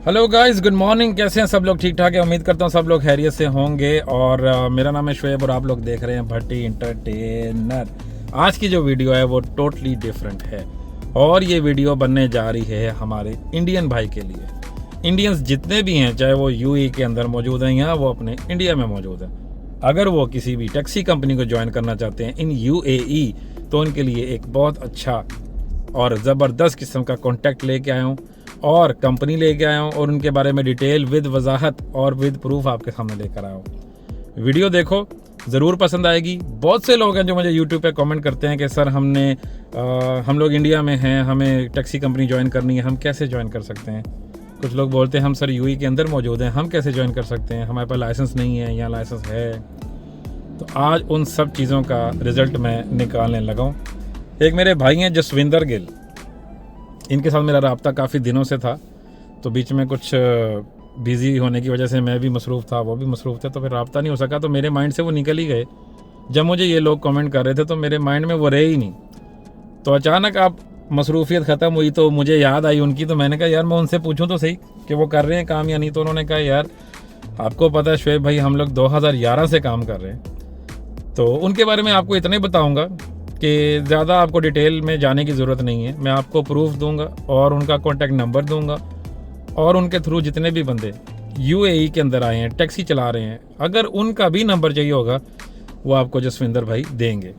Hello guys, good morning. कैसे हैं सब लोग? ठीक ठाक है, उम्मीद करता हूँ सब लोग खैरियत से होंगे। और मेरा नाम है शुएब और आप लोग देख रहे हैं भट्टी इंटरटेनर। आज की जो वीडियो है वो टोटली डिफरेंट है और ये वीडियो बनने जा रही है हमारे इंडियन भाई के लिए। इंडियंस जितने भी हैं, चाहे वो यूएई के अंदर मौजूद हैं या वो अपने इंडिया में मौजूद हैं, अगर वो किसी भी टैक्सी कंपनी को ज्वाइन करना चाहते हैं इन यूएई, तो उनके लिए एक बहुत अच्छा और ज़बरदस्त किस्म का कॉन्टैक्ट लेके आया हूँ और कंपनी लेके आया हूँ और उनके बारे में डिटेल विद वजाहत और विद प्रूफ आपके सामने लेकर आया हूँ। वीडियो देखो, ज़रूर पसंद आएगी। बहुत से लोग हैं जो मुझे यूट्यूब पे कमेंट करते हैं कि सर हम लोग इंडिया में हैं, हमें टैक्सी कंपनी ज्वाइन करनी है, हम कैसे ज्वाइन कर सकते हैं। कुछ लोग बोलते हैं हम सर यूएई के अंदर मौजूद हैं, हम कैसे ज्वाइन कर सकते हैं, हमारे पास लाइसेंस नहीं है या लाइसेंस है। तो आज उन सब चीज़ों का रिज़ल्ट मैं निकालने लगा हूँ। एक मेरे भाई हैं जसविंदर गिल, इनके साथ मेरा रब्ता काफ़ी दिनों से था, तो बीच में कुछ बिज़ी होने की वजह से मैं भी मसरूफ़ था, वो भी मसरूफ़ थे, तो फिर रब्ता नहीं हो सका। तो मेरे माइंड से वो निकल ही गए। जब मुझे ये लोग कमेंट कर रहे थे तो मेरे माइंड में वो रहे ही नहीं। तो अचानक आप मसरूफ़ियत ख़त्म हुई तो मुझे याद आई उनकी। तो मैंने कहा यार मैं उनसे पूछूं तो सही कि वो कर रहे हैं काम या नहीं। तो उन्होंने कहा यार आपको पता है शुएब भाई, हम लोग 2011 से काम कर रहे हैं। तो उनके बारे में आपको इतना ही बताऊँगा कि ज़्यादा आपको डिटेल में जाने की ज़रूरत नहीं है। मैं आपको प्रूफ दूंगा और उनका कॉन्टैक्ट नंबर दूंगा और उनके थ्रू जितने भी बंदे यूएई के अंदर आए हैं, टैक्सी चला रहे हैं, अगर उनका भी नंबर चाहिए होगा वो आपको जसविंदर भाई देंगे।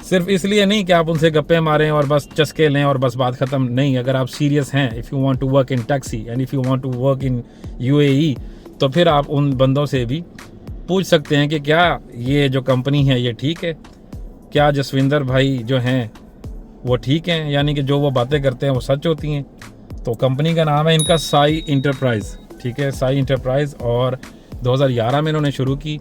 सिर्फ इसलिए नहीं कि आप उनसे गप्पे मारें और बस चस्के लें और बस बात ख़त्म। नहीं, अगर आप सीरियस हैं, if you want to work in taxi and if you want to work in UAE, तो फिर आप उन बंदों से भी पूछ सकते हैं कि क्या ये जो कंपनी है ये ठीक है, क्या जसविंदर भाई जो हैं वो ठीक हैं, यानी कि जो वो बातें करते हैं वो सच होती हैं। तो कंपनी का नाम है इनका साई इंटरप्राइज़, ठीक है, साई इंटरप्राइज़। और 2011 में इन्होंने शुरू की।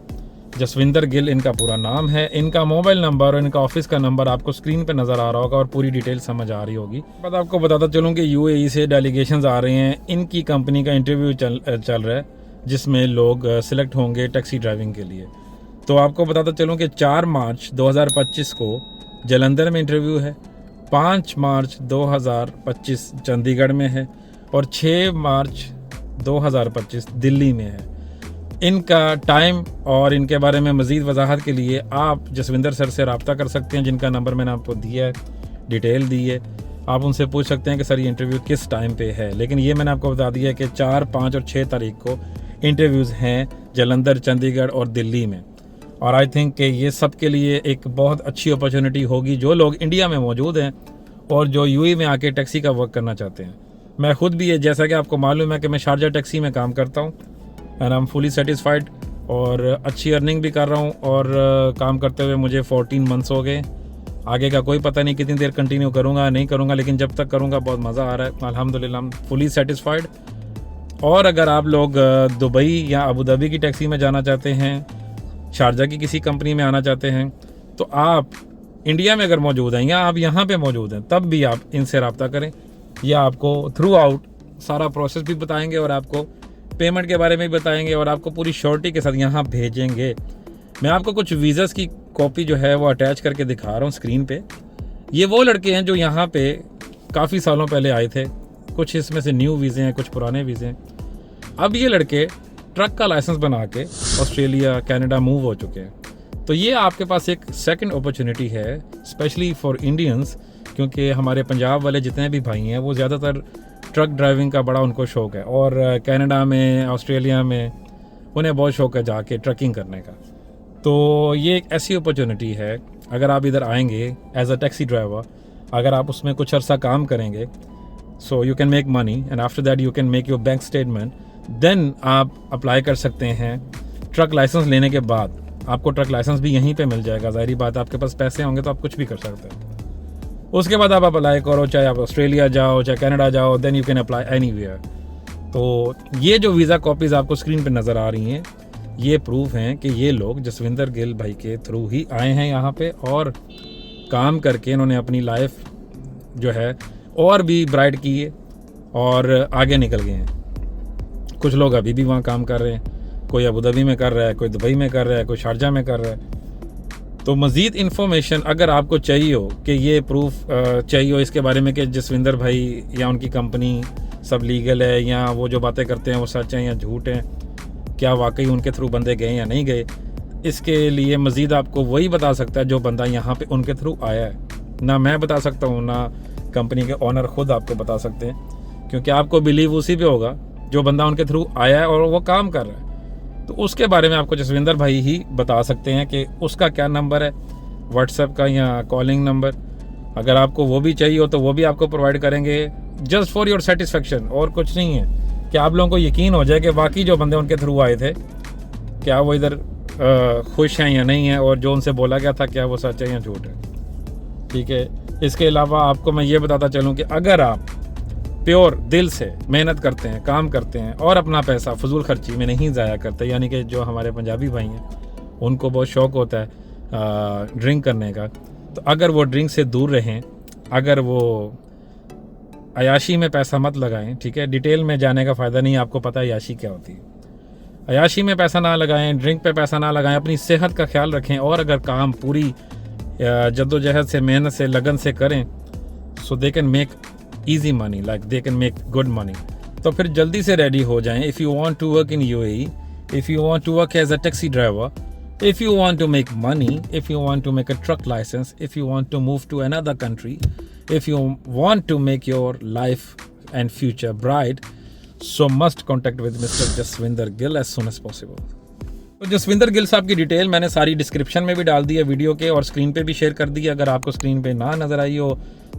जसविंदर गिल इनका पूरा नाम है। इनका मोबाइल नंबर और इनका ऑफिस का नंबर आपको स्क्रीन पे नज़र आ रहा होगा और पूरी डिटेल समझ आ रही होगी। बस आपको बताता चलूँ कि यूएई से डेलीगेशंस आ रहे हैं, इनकी कंपनी का इंटरव्यू चल रहा है जिसमें लोग सिलेक्ट होंगे टैक्सी ड्राइविंग के लिए। तो आपको बताता चलूँ कि 4 मार्च 2025 को जलंधर में इंटरव्यू है, 5 मार्च 2025 चंडीगढ़ में है और 6 मार्च 2025 दिल्ली में है। इनका टाइम और इनके बारे में मज़ीद वजाहत के लिए आप जसविंदर सर से रब्ता कर सकते हैं, जिनका नंबर मैंने आपको दिया है, डिटेल दी है। आप उनसे पूछ सकते हैं कि सर ये इंटरव्यू किस टाइम पे है। लेकिन ये मैंने आपको बता दिया कि 4, 5 और 6 तारीख को इंटरव्यूज़ हैं जलंधर, चंडीगढ़ और दिल्ली में। और आई थिंक कि ये सब के लिए एक बहुत अच्छी अपॉर्चुनिटी होगी जो लोग इंडिया में मौजूद हैं और जो यूएई में आके टैक्सी का वर्क करना चाहते हैं। मैं खुद भी है, जैसा कि आपको मालूम है कि मैं शारजा टैक्सी में काम करता हूँ and I am fully satisfied और अच्छी अर्निंग भी कर रहा हूँ। और काम करते हुए मुझे 14 मंथ्स हो गए। आगे का कोई पता नहीं कितनी देर कंटिन्यू करूँगा नहीं करूँगा, लेकिन जब तक करूँगा बहुत मज़ा आ रहा है, अल्हम्दुलिल्लाह, आई एम फुली सेटिस्फाइड। और अगर आप लोग दुबई या अबू धाबी की टैक्सी में जाना चाहते हैं, शारजा की किसी कंपनी में आना चाहते हैं, तो आप इंडिया में अगर मौजूद हैं या आप यहाँ पे मौजूद हैं, तब भी आप इनसे रब्ता करें। ये आपको थ्रू आउट सारा प्रोसेस भी बताएंगे और आपको पेमेंट के बारे में भी बताएंगे और आपको पूरी श्योरिटी के साथ यहाँ भेजेंगे। मैं आपको कुछ वीज़ास की कॉपी जो है वो अटैच करके दिखा रहा हूँ स्क्रीन पे। ये वो लड़के हैं जो यहाँ पे काफ़ी सालों पहले आए थे। कुछ इसमें से न्यू वीज़े हैं, कुछ पुराने वीज़े हैं। अब ये लड़के ट्रक का लाइसेंस बना के ऑस्ट्रेलिया, कनाडा मूव हो चुके हैं। तो ये आपके पास एक सेकंड अपॉर्चुनिटी है, स्पेशली फॉर इंडियंस, क्योंकि हमारे पंजाब वाले जितने भी भाई हैं वो ज़्यादातर ट्रक ड्राइविंग का बड़ा उनको शौक़ है और कनाडा में, ऑस्ट्रेलिया में उन्हें बहुत शौक़ है जाके ट्रकिंग करने का। तो ये एक ऐसी अपॉर्चुनिटी है, अगर आप इधर आएंगे एज अ टैक्सी ड्राइवर, अगर आप उसमें कुछ अर्सा काम करेंगे, so you can make money and after that you can make your bank statement, then आप अप्लाई कर सकते हैं। ट्रक लाइसेंस लेने के बाद आपको ट्रक लाइसेंस भी यहीं पे मिल जाएगा। ज़ाहिर बात, आपके पास पैसे होंगे तो आप कुछ भी कर सकते हैं। उसके बाद आप अप्लाई करो, चाहे आप ऑस्ट्रेलिया जाओ, चाहे कनाडा जाओ, then you can apply anywhere. तो ये जो वीज़ा कॉपीज़ आपको स्क्रीन पे नज़र आ रही हैं, ये प्रूफ हैं कि ये लोग जसविंदर गिल भाई के थ्रू ही आए हैं यहाँ पे और काम करके इन्होंने अपनी लाइफ जो है और भी ब्राइट की है और आगे निकल गए हैं। कुछ लोग अभी भी वहाँ काम कर रहे हैं, कोई अबू धाबी में कर रहा है, कोई दुबई में कर रहा है, कोई शारजा में कर रहा है। तो मज़ीद इन्फॉर्मेशन अगर आपको चाहिए हो कि ये प्रूफ चाहिए हो इसके बारे में कि जसविंदर भाई या उनकी कंपनी सब लीगल है या वो जो बातें करते हैं वो सच हैं या झूठ हैं, क्या वाकई उनके थ्रू बंदे गए या नहीं गए। इसके लिए मज़ीद आपको वही बता सकता है जो बंदा यहाँ पे उनके थ्रू आया है, ना मैं बता सकता हूँ ना कंपनी के ओनर ख़ुद आपको बता सकते हैं, क्योंकि आपको बिलीव उसी पे होगा जो बंदा उनके थ्रू आया है और वो काम कर रहा है। तो उसके बारे में आपको जसविंदर भाई ही बता सकते हैं कि उसका क्या नंबर है व्हाट्सएप का या कॉलिंग नंबर। अगर आपको वो भी चाहिए हो तो वो भी आपको प्रोवाइड करेंगे, जस्ट फॉर योर सेटिस्फेक्शन, और कुछ नहीं है, कि आप लोगों को यकीन हो जाए कि वाकई जो बंदे उनके थ्रू आए थे क्या वो इधर खुश हैं या नहीं है, और जो उनसे बोला गया था क्या वो सच है या झूठ है। ठीक है। इसके अलावा आपको मैं ये बताता चलूँ कि अगर आप प्योर दिल से मेहनत करते हैं, काम करते हैं और अपना पैसा फजूल खर्ची में नहीं ज़ाया करते, यानी कि जो हमारे पंजाबी भाई हैं उनको बहुत शौक़ होता है ड्रिंक करने का, तो अगर वो ड्रिंक से दूर रहें, अगर वो अयाशी में पैसा मत लगाएं। ठीक है, डिटेल में जाने का फ़ायदा नहीं, आपको पता है अयाशी क्या होती है। अयाशी में पैसा ना लगाएं, ड्रिंक पे पैसा ना लगाएं, अपनी सेहत का ख्याल रखें, और अगर काम पूरी जद्दोजहद से, मेहनत से, लगन से करें, so they can make easy money, like they can make good money. तो फिर जल्दी से रेडी हो जाएं। If you want to work in UAE, if you want to work as a taxi driver, if you want to make money, if you want to make a truck license, if you want to move to another country, if you want to make your life and future bright, so must contact with Mr. Jaswinder Gill as soon as possible. तो जसविंदर गिल साहब की detail मैंने सारी description में भी डाल दी है video के, और स्क्रीन पे भी शेयर कर दी है। अगर आपको स्क्रीन पे ना नज़र आई हो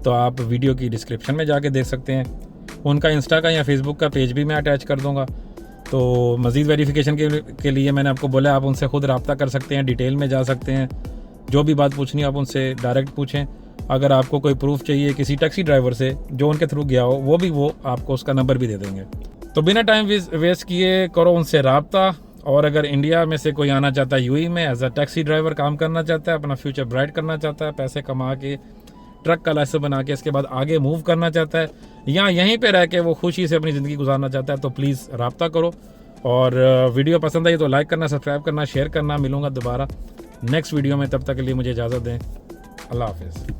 तो आप वीडियो की डिस्क्रिप्शन में जाके देख सकते हैं। उनका इंस्टा का या फेसबुक का पेज भी मैं अटैच कर दूँगा। तो मज़ीद वेरिफिकेशन के लिए मैंने आपको बोला आप उनसे ख़ुद रब्ता कर सकते हैं, डिटेल में जा सकते हैं, जो भी बात पूछनी है आप उनसे डायरेक्ट पूछें। अगर आपको कोई प्रूफ चाहिए किसी टैक्सी ड्राइवर से जो उनके थ्रू गया हो, वो आपको उसका नंबर भी दे देंगे। तो बिना टाइम वेस्ट किए करो उनसे रब्ता। और अगर इंडिया में से कोई आना चाहता है UAE में एज अ टैक्सी ड्राइवर काम करना चाहता है, अपना फ्यूचर ब्राइट करना चाहता है, पैसे कमा के ट्रक का लाइसेंस बना के इसके बाद आगे मूव करना चाहता है, या यहीं पे रह के वो खुशी से अपनी ज़िंदगी गुजारना चाहता है, तो प्लीज़ रब्ता करो। और वीडियो पसंद आई तो लाइक करना, सब्सक्राइब करना, शेयर करना। मिलूंगा दोबारा नेक्स्ट वीडियो में, तब तक के लिए मुझे इजाज़त दें। अल्लाह हाफिज़।